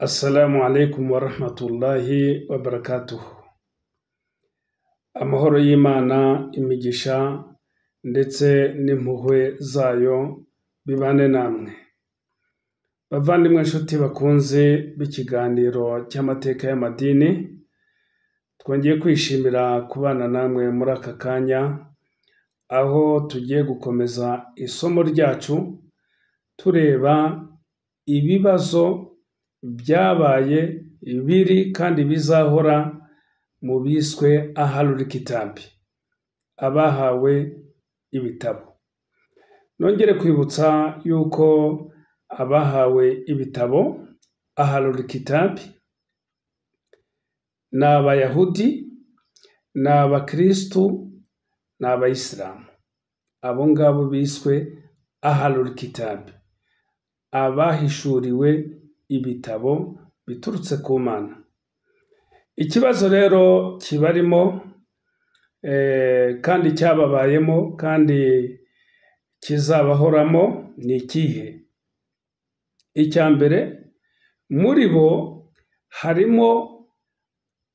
Assalamu alaikum wa rahmatullahi wa barakatuh. Amahoro y'Imana, imigisha ndetse n'impuhwe zayo bibane namwe. Bavandimwe nshuti bakunze b'ikiganiro cy'amateka y'amadini, twongeye kwishimira kubana namwe muri aka kanya, aho tugiye gukomeza isomo ryacu tureba ibibazo byabaye biri kandi bizahora mu biswe ahlul kitabi, abahawe ibitabo. Nongere kwibutsa yuko abahawe ibitabo ahlul kitabi ni abayahudi, ni abakristu, ni abayisilamu. Abo ngabo biswe ahlul kitabi, abahishuriwe ibitabo biturutse ku Mana. Ikibazo rero kibarimo kandi cyababayemo kandi kizabahoramo ni ikihe? Icya mbere, muri bo harimo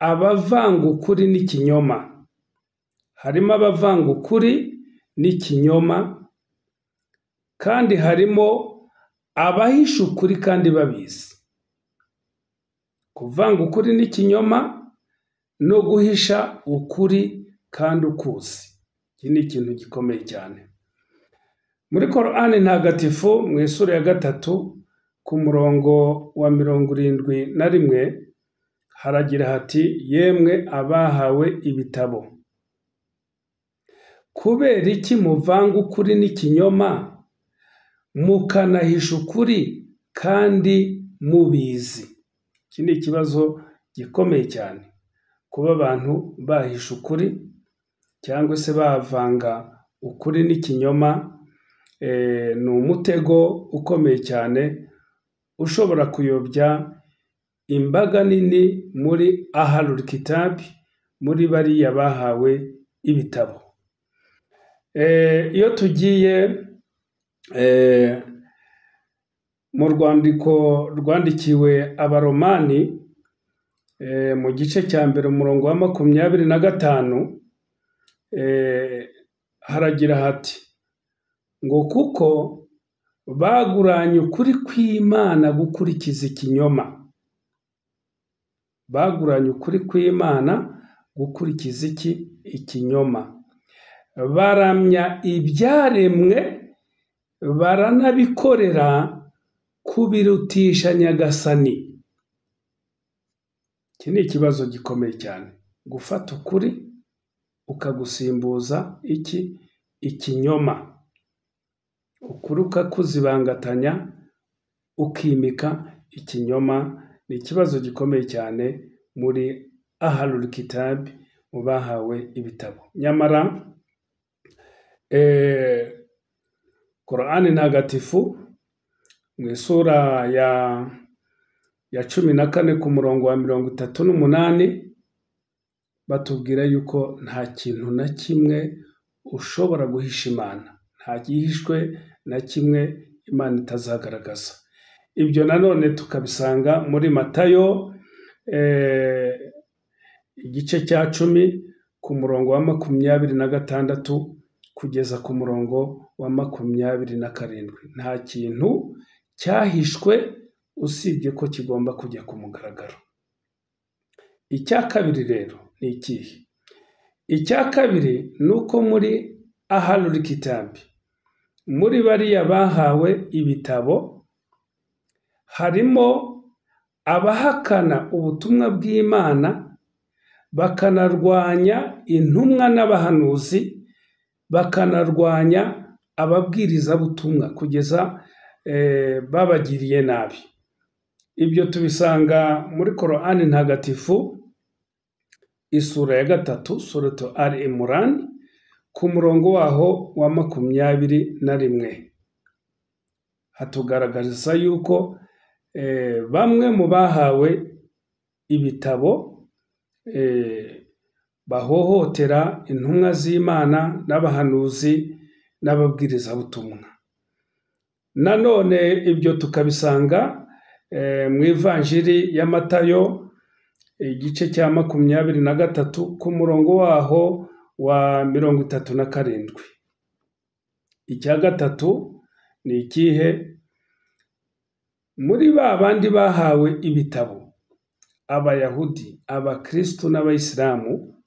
abavanga ukuri n'ikinyoma. Harimo abavanga ukuri n'ikinyoma, kandi harimo abahisha ukuri kandi babizi. Kuvanga ukuri n'ikinyoma no guhisha ukuri kandi ukuzi, iki ni ikintu gikomeye cyane. Muri Korani ntagatifu mu isura ya 3 ku murongo wa 71 haragira hati: yemwe abahawe ibitabo, kubera iki muvanga ukuri n'ikinyoma mukanahisha ukuri kandi mubizi? Iki ni ikibazo gikomeye cyane, kuba abantu bahisha ukuri cyangwa se bavanga ukuri n'ikinyoma. Ni umutego ukomeye cyane ushobora kuyobya imbaga nini muri ahlul kitabi, muri bariya bahawe ibitabo. Iyo tugiye mu rwandiko rwandikiwe abaromani mu gice cya mbere umurongo wa 25 haragira hati ngo kuko baguranye ukuri kw'Imana gukurikiza ikinyoma. Baguranye ukuri kw'Imana gukurikiza ikinyoma. Baramya ibyaremwe baranabikorera kubirutisha Nyagasani. Iki ni ikibazo gikomeye cyane, gufata ukuri ukagusimbuza ikinyoma, ukuri ukakuzibangatanya ukimika ikinyoma. Ni ikibazo gikomeye cyane muri ahlul kitabi, mu bahawe ibitabo. Nyamara Korani ntagatifu mu isura ya 14 ku murongo wa 38 batubwira yuko nta kintu na kimwe ushobora guhisha Imana, nta gihishwe na kimwe Imana itazagaragaza. Ibyo nanone tukabisanga muri Matayo igice cya 10 ku murongo wa 26 kugeza ku murongo wa 27. Nta kintu cyahishwe usibye ko kigomba kujya ku mugaragaro. Icya kabiri rero ni ikihe? Icya kabiri ni uko muri ahlul kitabi, muri bariya bahawe ibitabo, harimo abahakana ubutumwa bw'Imana, bakanarwanya intumwa n'abahanuzi, bakanarwanya ababwirizabutumwa kugeza babagiriye nabi. Ibyo tubisanga muri Korani ntagatifu isura ya 3 suratu Al-Imran ku murongo waho wa 21 hatugaragariza yuko bamwe mu bahawe ibitabo bahohotera intumwa z'Imana n'abahanuzi n'ababwirizabutumwa. Nanone ibyo tukabisanga mu ivanjiri ya Matayo igice cya 23 ku murongo waho wa 37. Icya gatatu ni ikihe? Muri ba bandi bahawe ibitabo, Abayahudi, Abakristo n'Abayisilamu,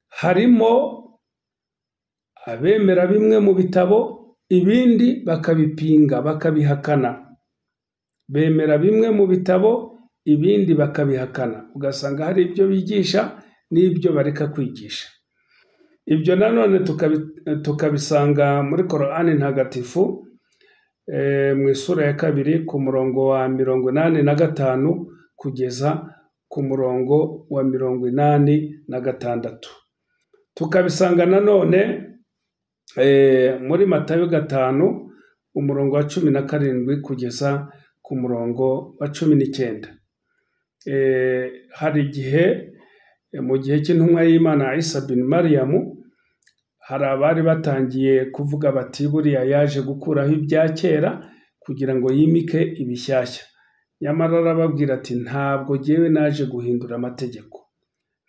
harimo abemera bimwe mu bitabo, ibindi bakabipinga bakabihakana. Bemera bimwe mu bitabo, ibindi bakabihakana. Ugasanga hari ibyo bigisha n'ibyo bareka kwigisha. Ibyo nanone tukabisanga muri Korani ntagatifu mu isura ya 2 ku murongo wa 85 kugeza ku murongo wa 86. Tukabisanga nanone muri Matayo 5 umurongo wa 17 kugeza ku murongo wa 19. Hari igihe mu gihe cy'intumwa y'Imana Isa bin Mariyamu, hari abari batangiye kuvuga bati buriya yaje gukuraho ibya kera kugira ngo yimike ibishyashya. Nyamara arababwira ati ntabwo jyewe naje guhindura amategeko,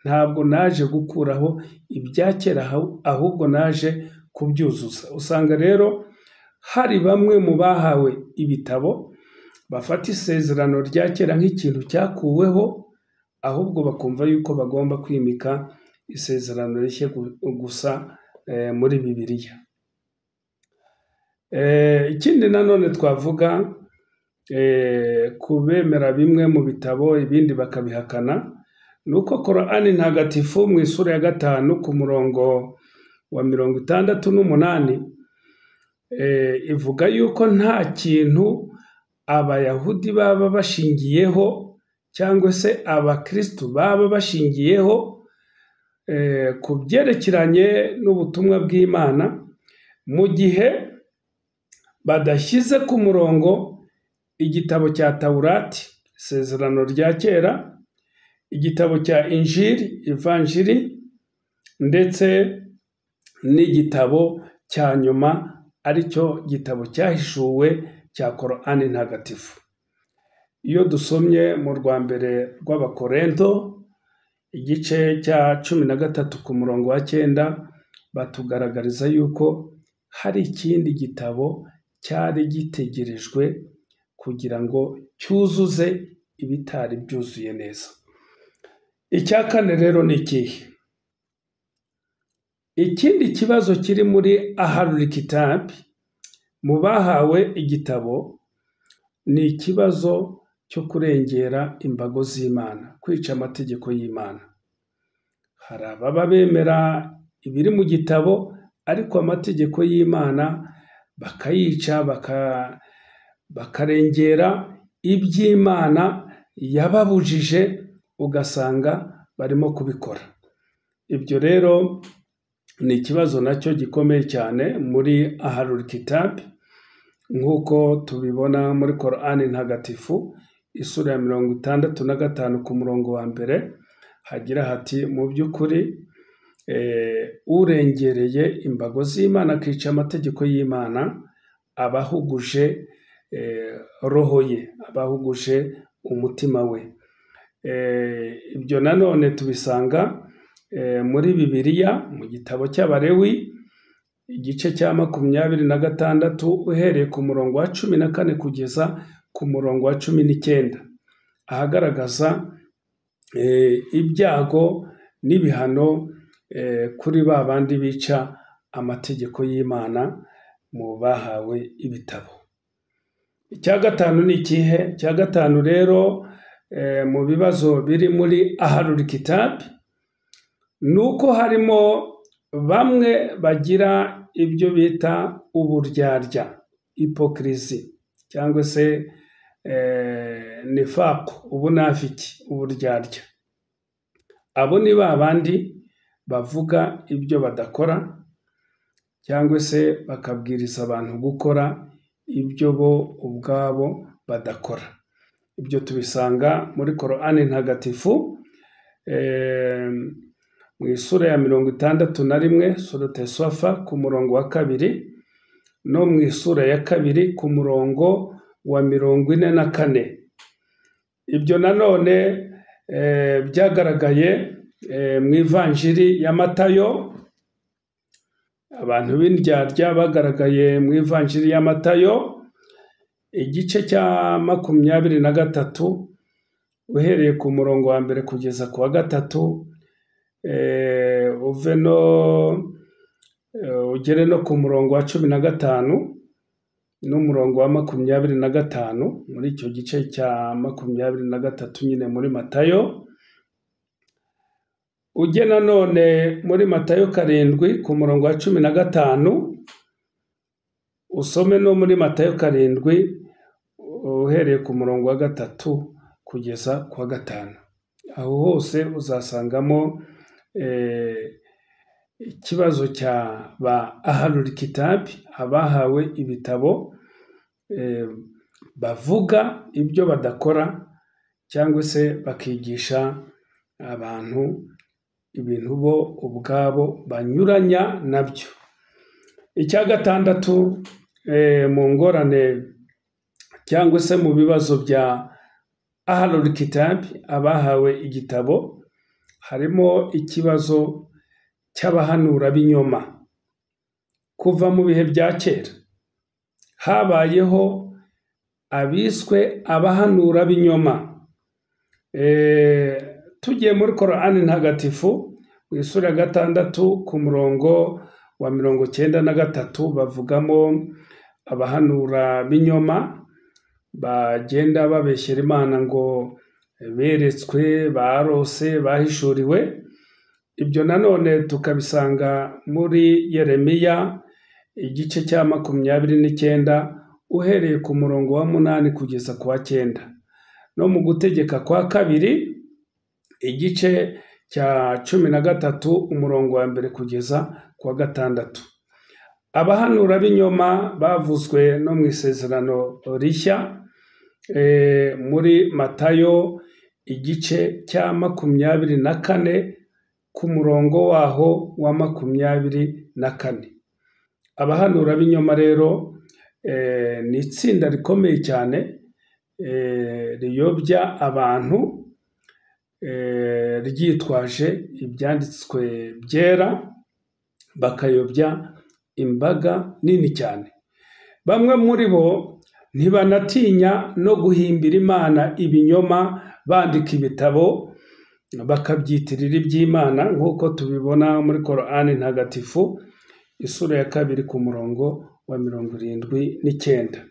ntabwo naje gukuraho ibya kera, ahubwo naje kubyuzuza. Usanga rero hari bamwe mu bahawe ibitabo bafata isezerano rya kera nk'ikintu cyakuweho, ahubwo bakumva yuko bagomba kwimika isezerano rishya gusa muri Bibiliya. Ikindi nanone twavuga kubemera bimwe mu bitabo ibindi bakabihakana, nuko Korani ntagatifu mu isura ya 5 ku murongo wa 68 ivuga yuko nta kintu Abayahudi baba bashingiyeho cyangwa se Abakristo baba bashingiyeho ku byerekeranye n'ubutumwa bw'Imana, mu gihe badashyize ku murongo igitabo cya Tawurati, isezerano rya kera, igitabo cya Injili, Ivanjiri, ndetse n'igitabo cya nyuma aricyo gitabo cyahishuwe cya Korani ntagatifu. Iyo dusomye mu rwa mbere rw'Abakorinto igice cya 13 ku murongo wa 9, batugaragariza yuko hari ikindi gitabo cyari gitegerejwe kugira ngo cyuzuze ibitari byuzuye neza. Icya kane rero ni ikihe? Ikindi kibazo kiri muri Ahlul Kitab, mu bahawe igitabo, ni ikibazo cyo kurengera imbago z'Imana, kwica amategeko y'Imana. Hari ababa bemera ibiri mu gitabo, ariko amategeko y'Imana bakayica, bakarengera iby'Imana yababujije, ugasanga barimo kubikora. Ibyo rero ni ikibazo nacyo gikomeye cyane muri Ahlul Kitab, nk'uko tubibona muri Korani ntagatifu isura ya 65 ku murongo wa 1 hagira hati mu by'ukuri urengereye imbago z'Imana akica amategeko y'Imana abahuguje roho ye, abahuguje umutima we. Ibyo nanone tubisanga muri Bibiliya mu gitabo cy'Abalewi igice cya 26 uhereye ku murongo wa 14 kugeza ku murongo wa 19, ahagaragaza ibyago n'ibihano kuri ba bandi bica amategeko y'Imana mu bahawe ibitabo. Icya gatanu ni ikihe? Icya gatanu rero mu bibazo biri muri Ahlul Kitab, nuko harimo bamwe bagira ibyo bita uburyarya, hypocrisy, cyangwa se nifaq, ubunafiki, uburyarya. Abo ni ba bandi bavuga ibyo badakora, cyangwa se bakabwiriza abantu gukora ibyo bo ubwabo badakora. Ibyo tubisanga muri Korani ntagatifu mu isura ya 61 surate Safa ku murongo wa 2, no mu isura ya 2 ku murongo wa 44. ibyo nanone byagaragaye mu ivanjiri ya Matayo. Abantu b'indyarya bagaragaye mu ivanjiri ya Matayo igice cya 23 uhereye ku murongo wa mbere kugeza ku wa 3, ugere no ku murongo wa 15 n'umurongo wa 25 muri icyo gice cya 23 nyine muri Matayo. Ujye nanone muri Matayo 7 ku murongo wa 15, usome no muri Matayo 7 uhereye ku murongo wa 3 kugeza ku wa 5. Aho hose uzasangamo ikibazo cya ba ahlul kitab, abahawe ibitabo, bavuga ibyo badakora cyangwa se bakigisha abantu ibintu bo ubwabo banyuranya nabyo. Icya 6 mu ngorane cyangwa se mu bibazo bya ahlul kitab, abahawe igitabo, harimo ikibazo cy'abahanura b'inyoma. Kuva mu bihe bya kera habayeho abiswe abahanura b'inyoma. Tugiye muri Korani ntagatifu mu isura ya 6 ku murongo wa 93 bavugamo abahanura b'inyoma bagenda babeshyera Imana ngo beretswe, barose, bahishuriwe. Ibyo nanone tukabisanga muri Yeremiya igice cya 29 uhereye ku murongo wa 8 kugeza ku wa 9, no mu Gutegeka kwa 2 igice cya 13 umurongo wa 1 kugeza ku wa 6. Abahanura b'inyoma bavuzwe no mu Isezerano Rishya muri Matayo igice cya 24 ku murongo waho wa 24. Abahanura b'inyoma rero ni itsinda rikomeye cyane riyobya abantu, ryitwaje ibyanditswe byera, bakayobya imbaga nini cyane. Bamwe muri bo ntibanatinya no guhimbira Imana ibinyoma, bandika ibitabo bakabyitirira iby'Imana, nk'uko tubibona muri Korani ntagatifu isura ya 2 ku murongo wa 79.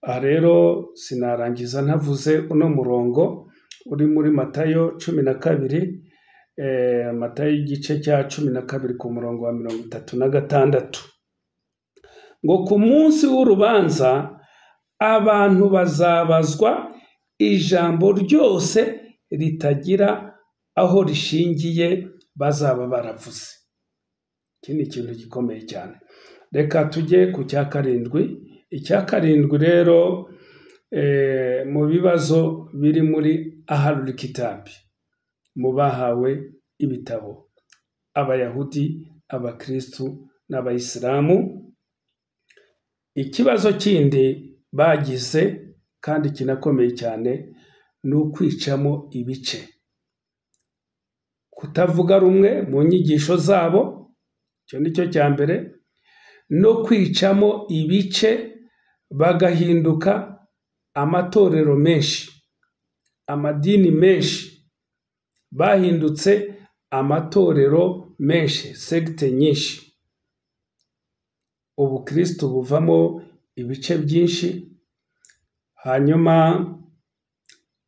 Aha rero sinarangiza ntavuze uno murongo uri muri Matayo 12, Matayo igice cya 12 ku murongo wa 36, ngo ku munsi w'urubanza abantu bazabazwa ijambo ryose ritagira aho rishingiye bazaba baravuze. Iki ni ikintu gikomeye cyane. Reka tujye ku cya 7. Icya 7 rero mu bibazo biri muri ahlul kitab, mu bahawe ibitabo, Abayahudi, Abakristu n'Abayisilamu. Ikibazo kindi bagize kandi kinakomeye cyane ni ukwicamo ibice, kutavuga rumwe mu nyigisho zabo. Icyo ni cyo cya mbere. No kwicamo ibice bagahinduka amatorero menshi, amadini menshi, bahindutse amatorero menshi, sekte nyinshi. Ubukristo buvamo ibice byinshi, hanyuma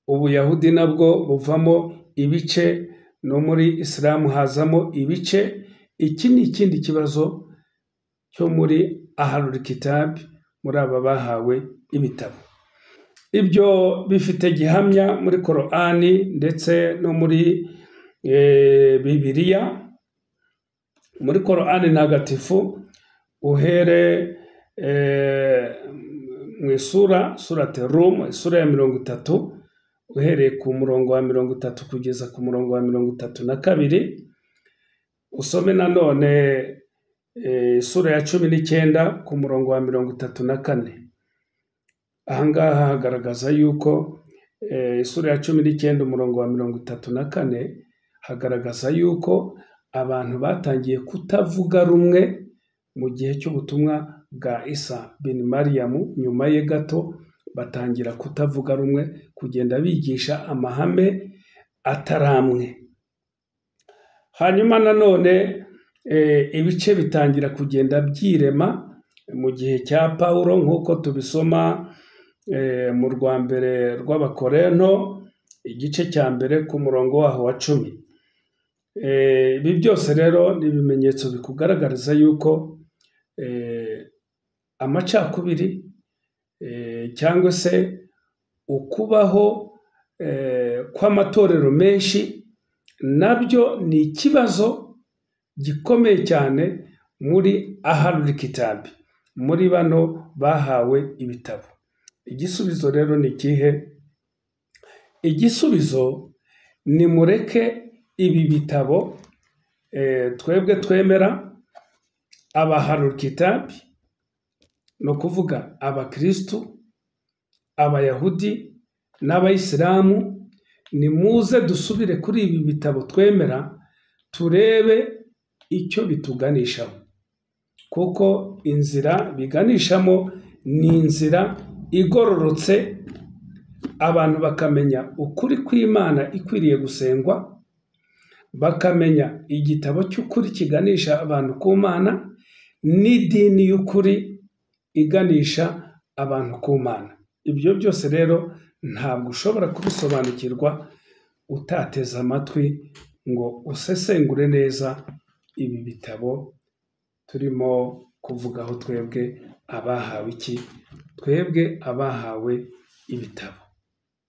Ubuyahudi nabwo buvamo ibice, no muri Isilamu hazamo ibice. Iki ni ikindi kibazo cyo muri ahlul kitab, muri aba bahawe ibitabo. Ibyo bifite gihamya muri Korani ndetse no muri Bibiliya. Muri Korani ntagatifu uhere mu surate Rum, isura ya 30 uhereye ku murongo wa 30 kugeza ku murongo wa 32, usome nanone isura ya 19 ku murongo wa 34. Ahangaha hagaragaza yuko isura ya 19 umurongo wa 34 hagaragaza yuko abantu batangiye kutavuga rumwe mu gihe cy'ubutumwa bwa Isa bin Mariyamu. Nyuma ye gato batangira kutavuga rumwe, kugenda bigisha amahame ataramwe. Hanyuma nanone ibice bitangira kugenda byirema mu gihe cya Pawulo, nk'uko tubisoma mu rwa mbere rw'Abakorinto igice cya mbere ku murongo waho wa 10. Ibi byose rero ni ibimenyetso bikugaragariza yuko amacakubiri cyangwa se ukubaho kw'amatorero menshi nabyo ni ikibazo gikomeye cyane muri ahlul kitabi, muri bano bahawe ibitabo. Igisubizo rero ni ikihe? Igisubizo ni mureke ibi bitabo twebwe twemera abahlul kitabi, no kuvuga abakristu, abayahudi n'abayisilamu, ni muze dusubire kuri ibi bitabo twemera, turebe icyo bituganishaho, kuko inzira biganishamo ni inzira igororotse. Abantu bakamenya ukuri kw'Imana ikwiriye gusengwa, bakamenya igitabo cy'ukuri kiganisha abantu ku Mana, n'idini y'ukuri iganisha abantu ku Mana. Ibyo byose rero ntabwo ushobora kubisobanukirwa utateze amatwi ngo usesengure neza ibi bitabo turimo kuvugaho. Twebwe abahawe iki? Twebwe abahawe ibitabo.